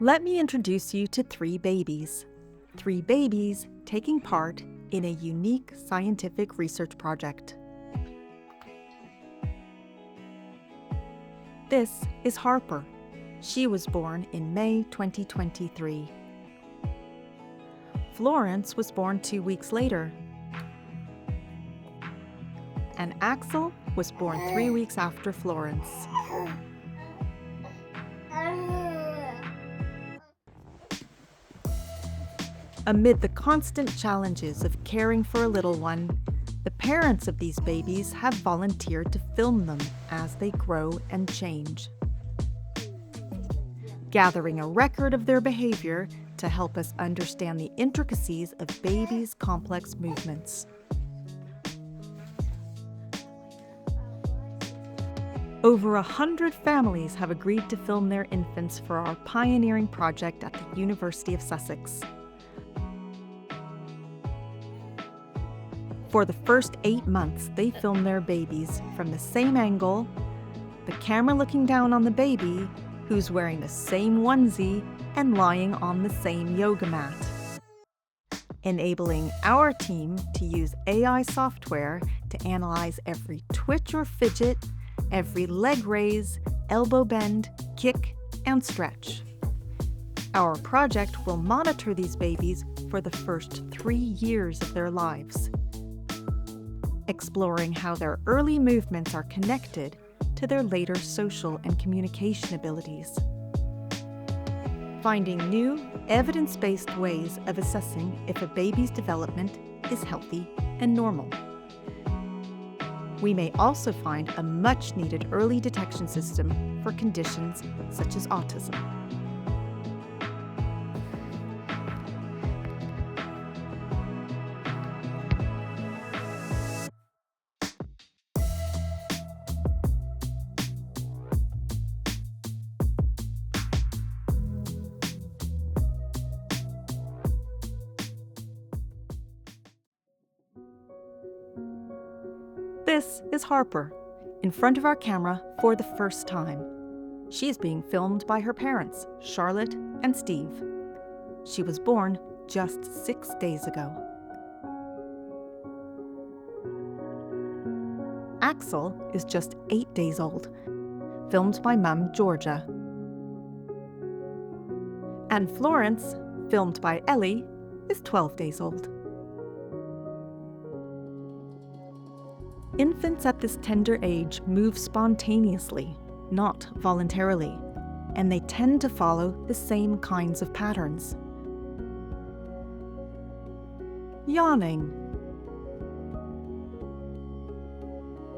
Let me introduce you to three babies. Three babies taking part in a unique scientific research project. This is Harper. She was born in May 2023. Florence was born 2 weeks later. And Axel was born 3 weeks after Florence. Amid the constant challenges of caring for a little one, the parents of these babies have volunteered to film them as they grow and change, gathering a record of their behavior to help us understand the intricacies of babies' complex movements. Over 100 families have agreed to film their infants for our pioneering project at the University of Sussex. For the first 8 months, they film their babies from the same angle, the camera looking down on the baby, who's wearing the same onesie and lying on the same yoga mat, enabling our team to use AI software to analyze every twitch or fidget, every leg raise, elbow bend, kick, and stretch. Our project will monitor these babies for the first 3 years of their lives, exploring how their early movements are connected to their later social and communication abilities, finding new, evidence-based ways of assessing if a baby's development is healthy and normal. We may also find a much-needed early detection system for conditions such as autism. This is Harper, in front of our camera for the first time. She is being filmed by her parents, Charlotte and Steve. She was born just 6 days ago. Axel is just 8 days old, filmed by Mum Georgia. And Florence, filmed by Ellie, is 12 days old. Infants at this tender age move spontaneously, not voluntarily, and they tend to follow the same kinds of patterns. Yawning,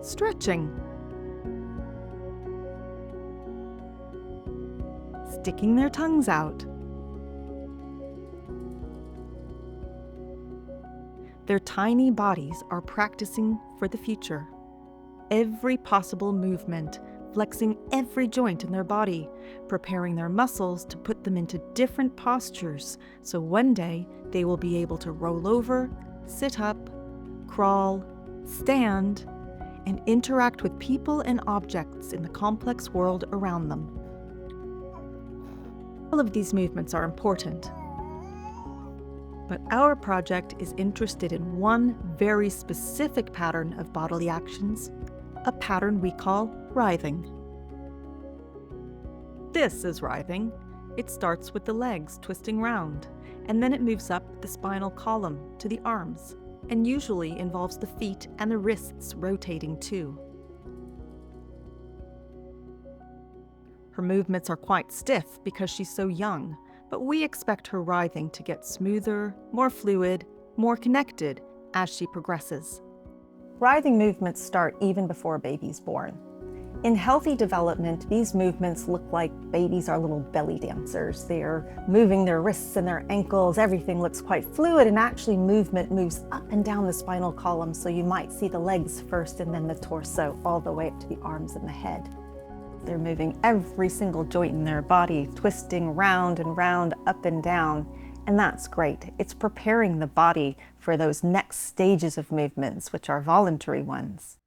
stretching, sticking their tongues out. Their tiny bodies are practicing for the future. Every possible movement, flexing every joint in their body, preparing their muscles to put them into different postures, so one day they will be able to roll over, sit up, crawl, stand, and interact with people and objects in the complex world around them. All of these movements are important, but our project is interested in one very specific pattern of bodily actions, a pattern we call writhing. This is writhing. It starts with the legs twisting round, and then it moves up the spinal column to the arms, and usually involves the feet and the wrists rotating too. Her movements are quite stiff because she's so young, but we expect her writhing to get smoother, more fluid, more connected as she progresses. Writhing movements start even before a baby's born. In healthy development, these movements look like babies are little belly dancers. They're moving their wrists and their ankles. Everything looks quite fluid, and actually movement moves up and down the spinal column, so you might see the legs first and then the torso all the way up to the arms and the head. They're moving every single joint in their body, twisting round and round, up and down, and that's great. It's preparing the body for those next stages of movements, which are voluntary ones.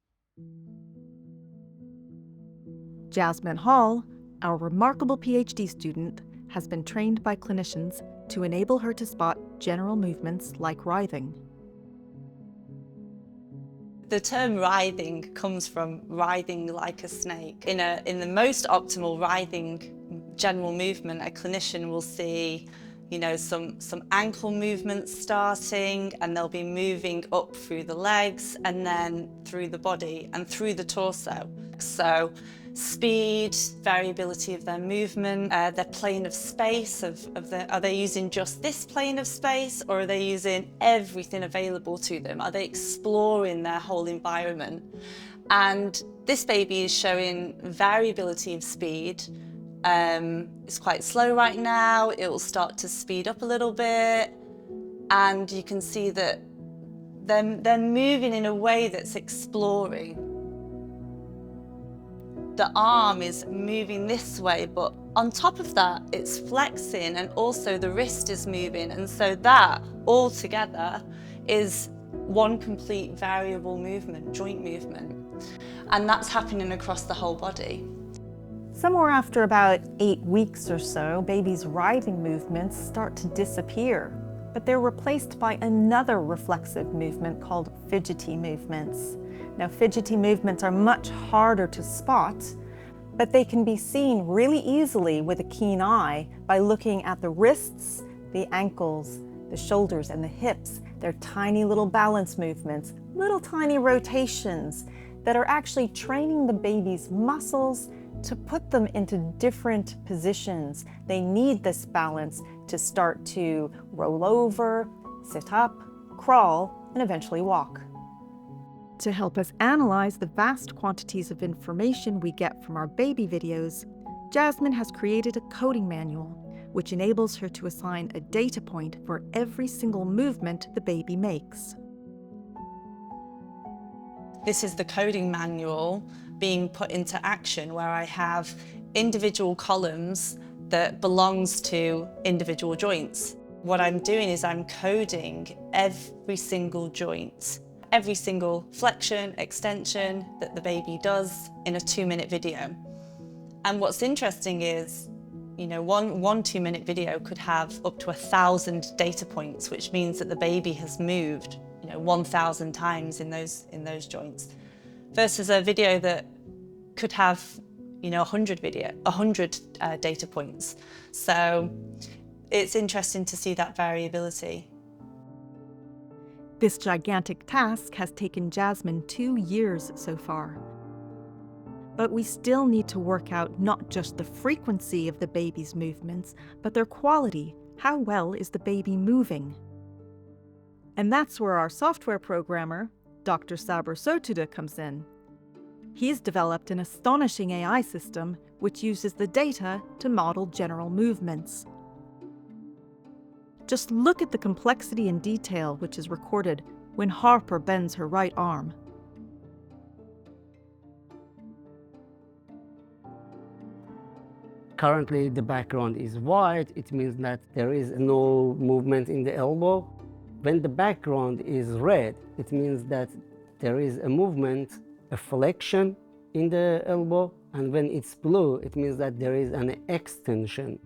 Jasmine Hall, our remarkable PhD student, has been trained by clinicians to enable her to spot general movements like writhing. The term writhing comes from writhing like a snake. In the most optimal writhing general movement, a clinician will see, some ankle movements starting, and they'll be moving up through the legs and then through the body and through the torso. So speed, variability of their movement, their plane of space, are they using just this plane of space, or are they using everything available to them? Are they exploring their whole environment? And this baby is showing variability of speed. It's quite slow right now. It will start to speed up a little bit, and you can see that they're moving in a way that's exploring. The arm is moving this way, but on top of that, it's flexing, and also the wrist is moving. And so that all together is one complete variable movement, joint movement. And that's happening across the whole body. Somewhere after about 8 weeks or so, babies' writhing movements start to disappear, but they're replaced by another reflexive movement called fidgety movements. Now, fidgety movements are much harder to spot, but they can be seen really easily with a keen eye by looking at the wrists, the ankles, the shoulders, and the hips. They're tiny little balance movements, little tiny rotations that are actually training the baby's muscles to put them into different positions. They need this balance to start to roll over, sit up, crawl, and eventually walk. To help us analyze the vast quantities of information we get from our baby videos, Jasmine has created a coding manual, which enables her to assign a data point for every single movement the baby makes. This is the coding manual being put into action, where I have individual columns that belongs to individual joints. What I'm doing is I'm coding every single joint, every single flexion, extension that the baby does in a 2-minute video. And what's interesting is, one 2-minute video could have up to 1,000 data points, which means that the baby has moved 1,000 times in those joints, versus a video that could have 100 data points. So it's interesting to see that variability. This gigantic task has taken Jasmine 2 years so far. But we still need to work out not just the frequency of the baby's movements, but their quality. How well is the baby moving? And that's where our software programmer, Dr. Sabir Sotuda, comes in. He's developed an astonishing AI system which uses the data to model general movements. Just look at the complexity and detail which is recorded when Harper bends her right arm. Currently, the background is white. It means that there is no movement in the elbow. When the background is red, it means that there is a movement, a flexion in the elbow. And when it's blue, it means that there is an extension.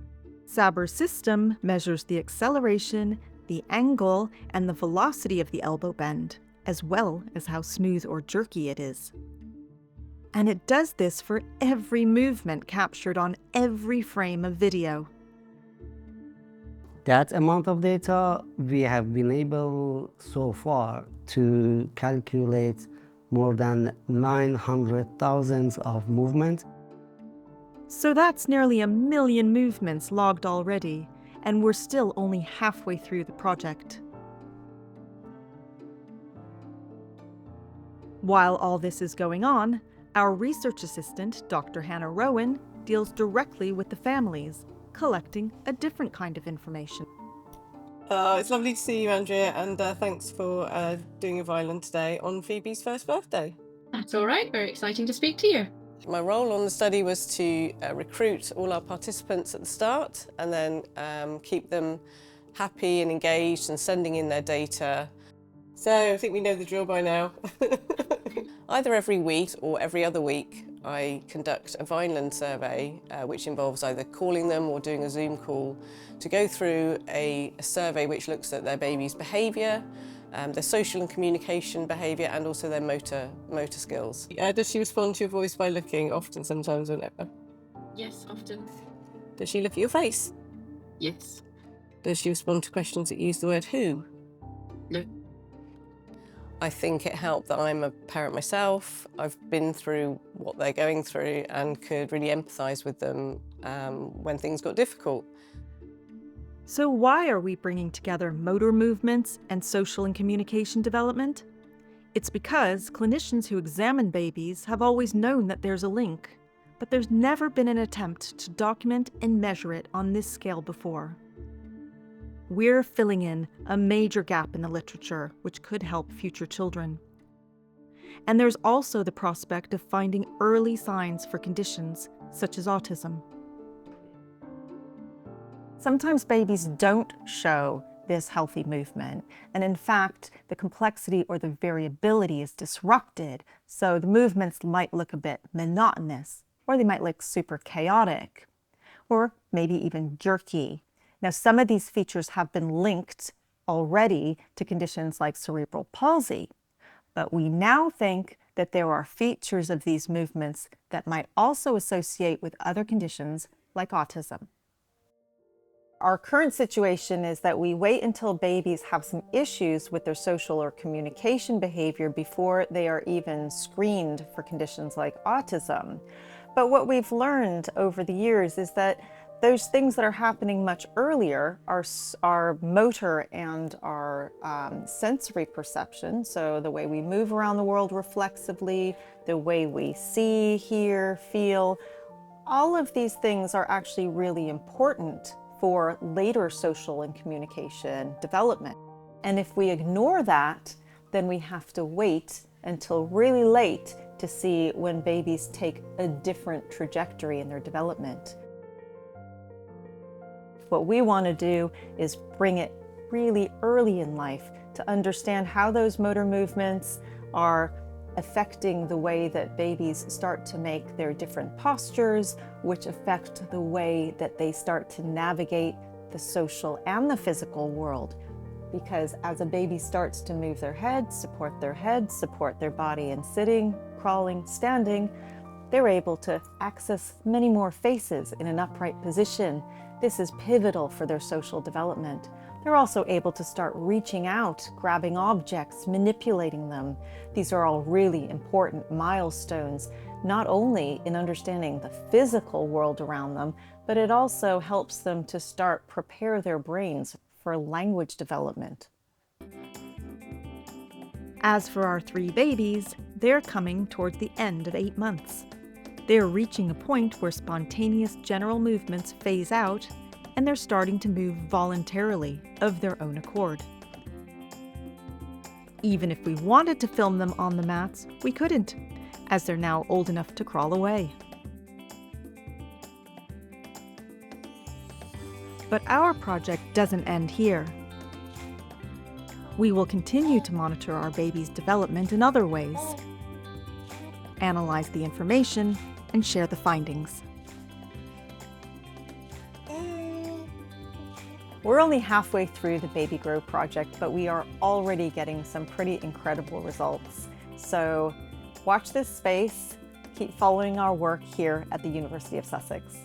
Sabir's system measures the acceleration, the angle, and the velocity of the elbow bend, as well as how smooth or jerky it is. And it does this for every movement captured on every frame of video. That amount of data, we have been able so far to calculate more than 900,000 of movements. So that's nearly 1 million movements logged already, and we're still only halfway through the project. While all this is going on, our research assistant, Dr. Hannah Rowan, deals directly with the families, collecting a different kind of information. It's lovely to see you, Andrea, and thanks for doing a violin today on Phoebe's first birthday. That's all right, very exciting to speak to you. My role on the study was to recruit all our participants at the start and then keep them happy and engaged and sending in their data. So I think we know the drill by now. Either every week or every other week, I conduct a Vineland survey, which involves either calling them or doing a Zoom call to go through a survey which looks at their baby's behaviour, their social and communication behaviour, and also their motor skills. Does she respond to your voice by looking often, sometimes, or never? Yes, often. Does she look at your face? Yes. Does she respond to questions that use the word who? No. I think it helped that I'm a parent myself. I've been through what they're going through and could really empathise with them when things got difficult. So why are we bringing together motor movements and social and communication development? It's because clinicians who examine babies have always known that there's a link, but there's never been an attempt to document and measure it on this scale before. We're filling in a major gap in the literature, which could help future children. And there's also the prospect of finding early signs for conditions such as autism. Sometimes babies don't show this healthy movement, and in fact, the complexity or the variability is disrupted, so the movements might look a bit monotonous, or they might look super chaotic, or maybe even jerky. Now, some of these features have been linked already to conditions like cerebral palsy, but we now think that there are features of these movements that might also associate with other conditions like autism. Our current situation is that we wait until babies have some issues with their social or communication behavior before they are even screened for conditions like autism. But what we've learned over the years is that those things that are happening much earlier are our motor and our sensory perception, so the way we move around the world reflexively, the way we see, hear, feel, all of these things are actually really important for later social and communication development. And if we ignore that, then we have to wait until really late to see when babies take a different trajectory in their development. What we want to do is bring it really early in life to understand how those motor movements are affecting the way that babies start to make their different postures, which affect the way that they start to navigate the social and the physical world. Because as a baby starts to move their head, support their body in sitting, crawling, standing, they're able to access many more faces in an upright position. This is pivotal for their social development. They're also able to start reaching out, grabbing objects, manipulating them. These are all really important milestones, not only in understanding the physical world around them, but it also helps them to start prepare their brains for language development. As for our 3 babies, they're coming towards the end of 8 months. They're reaching a point where spontaneous general movements phase out, and they're starting to move voluntarily of their own accord. Even if we wanted to film them on the mats, we couldn't, as they're now old enough to crawl away. But our project doesn't end here. We will continue to monitor our baby's development in other ways, analyze the information, and share the findings. We're only halfway through the Baby Grow project, but we are already getting some pretty incredible results. So watch this space, keep following our work here at the University of Sussex.